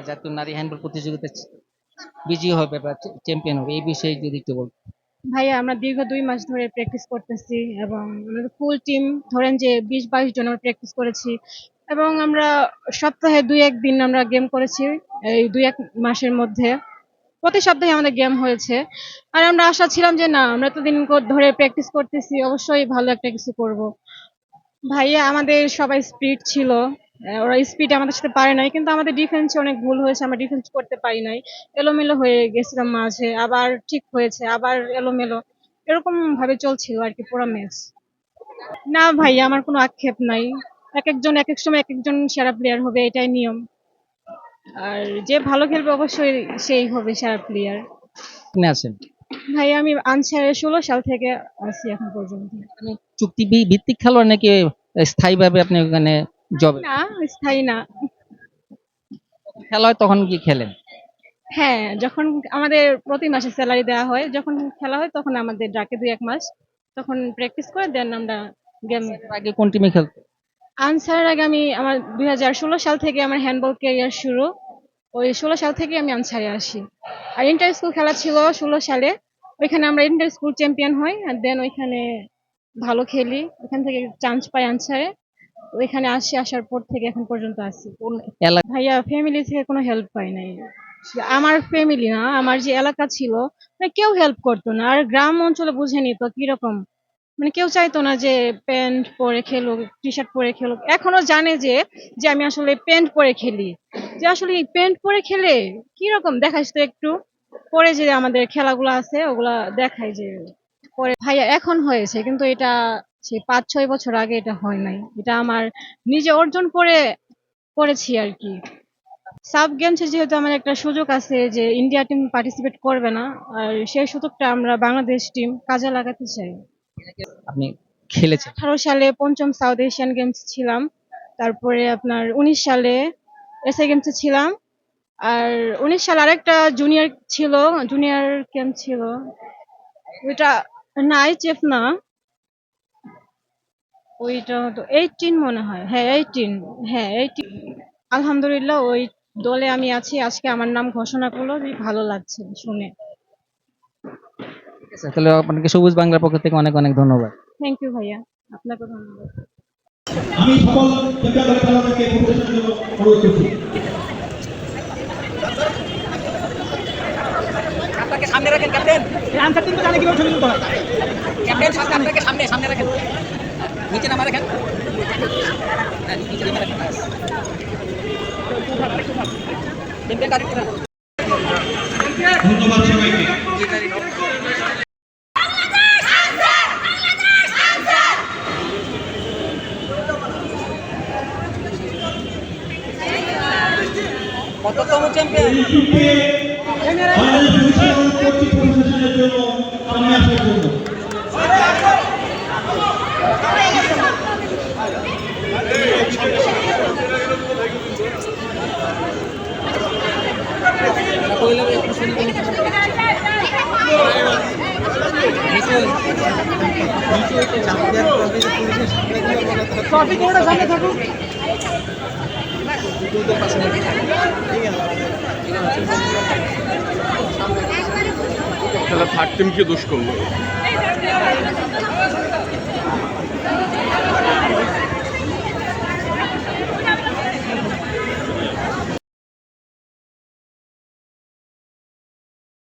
জাতীয় নারী হ্যান্ডবল প্রতিযোগিতা বিজয়ী হবে বা চ্যাম্পিয়ন হবে, এই বিষয়ে যদি একটু বল। ভাইয়া আমরা দীর্ঘ 2 মাস ধরে প্র্যাকটিস করতেছি এবং আমাদের ফুল টিম ধরেন যে 20-22 জন আমরা প্র্যাকটিস করেছি এবং আমরা সপ্তাহে 2-1 দিন আমরা গেম করেছি। এই 2-1 মাসের মধ্যে প্রতি সপ্তাহে আমাদের গেম হয়েছে। আর আমরা আশা ছিলাম যে না, আমরা এতদিন ধরে প্র্যাকটিস করতেছি, অবশ্যই ভালো একটা কিছু করব। ভাইয়া আমাদের সবাই স্পিড ছিল, ওরা স্পিড আমাদের সাথে পারে নাই, কিন্তু আমাদের ডিফেন্সে অনেক ভুল হয়েছে, আমরা ডিফেন্স করতে পারি নাই, এলোমেলো হয়ে গেছিলাম মাঝে, আবার ঠিক হয়েছে, আবার এলোমেলো, এরকম ভাবে চলছিল আর কি পুরো ম্যাচ। না ভাইয়া, আমার কোনো আক্ষেপ নাই, এক একজন এক এক সময় এক একজন সেরা প্লেয়ার হবে, এটাই নিয়ম। আর যে ভালো খেলবে অবশ্যই সেই হবে সেরা প্লেয়ার। আপনি আছেন ভাই আমি আনসারে 16 সাল থেকে আছি এখন পর্যন্ত। চুক্তি ভিত্তিক খেলোয়াড় নাকি স্থায়ীভাবে আপনি ওখানে জব? না, স্থায়ী না। খেলা হয় তখন কি খেলেন? হ্যাঁ, যখন আমাদের প্রতি মাসে স্যালারি দেওয়া হয়, যখন খেলা হয় তখন আমাদের ডাকে 2-1 মাস, তখন প্র্যাকটিস করে দেন আমরা গেম। আগে কোন টিমে খেলতো? আনসারের আগে আমার 2016 সাল থেকে আমার হ্যান্ডবল ক্যারিয়ার শুরু। ওই 16 সাল থেকে আমি আনসারে আসি। আর ইন্টার স্কুল খেলা ছিল 16 সালে, ওইখানে আমরা ইন্টার স্কুল চ্যাম্পিয়ন হই, আর দেন ওইখানে ভালো খেলি, ওইখান থেকে চান্স পাই আনসারে, ওইখানে আসার পর থেকে এখন পর্যন্ত আছি। কোন এলাকা? ভাইয়া ফ্যামিলি থেকে কোনো হেল্প পাই নাই। আমার ফ্যামিলি না, আমার যে এলাকা ছিল মানে কেউ হেল্প করতো না। আর গ্রাম অঞ্চলে বুঝেনি তো কিরকম, মানে কেউ চাইতো না যে প্যান্ট পরে খেলুক, টি শার্ট পরে খেলুক। এখনো জানে যে যে আমি আসলে প্যান্ট পরে খেলি, যে আসলে এই প্যান্ট পরে খেলে কিরকম দেখাইস তো একটু, পরে যে আমাদের খেলাগুলো আছে ওগুলা দেখাই যে পরে। ভাইয়া এখন হয়েছে, কিন্তু এটা সে 5-6 বছর আগে এটা হয় নাই, এটা আমার নিজে অর্জন করে করেছি আর কি। সাব গেমসে যেহেতু আমার একটা সুযোগ আছে যে ইন্ডিয়া টিম পার্টিসিপেট করবে না, আর সেই সুযোগটা আমরা বাংলাদেশ টিম কাজে লাগাতে চাই। আপনি খেলেছেন? 18 সালে 5ম সাউথ এশিয়ান গেমস ছিলাম, তারপরে আপনার 19 সালে এসএ গেমসে ছিলাম, আর 19 সালে আরেকটা জুনিয়র ছিল, জুনিয়র গেম ছিল ওইটা, না এইচএফ না, ওইটা তো 18 মনে হয়, হ্যাঁ 18, হ্যাঁ 18। আলহামদুলিল্লাহ ওই দলে আমি আছি, আজকে আমার নাম ঘোষণা করলো, ভালো লাগছে শুনে। ঠিক আছে, তাহলে আপনাকে সবুজ বাংলার পক্ষ থেকে অনেক অনেক ধন্যবাদ। থ্যাংক ইউ ভাইয়া, আপনাকে ধন্যবাদ। আমি সকল বিদ্যালয় খেলোয়াড়দেরকে পরিবেশনের জন্য অনুরোধ করছি। আপনাকে সামনে রাখেন ক্যাপ্টেন। আনসার টিম তো জানে কিভাবে ছবি তুলতে হয়। ক্যাপ্টেন সামনে, আপনাকে সামনে রাখেন, নিচে নামা রাখেন, নিচে নামা রাখেন। ধন্যবাদ সবাইকে। কততম চ্যাম্পিয়ন? বাংলাদেশ ভবিষ্যৎ কোচিং প্রশাসনের জন্য সামনে আসার জন্য থার্ড টিম কি দোষ করলো?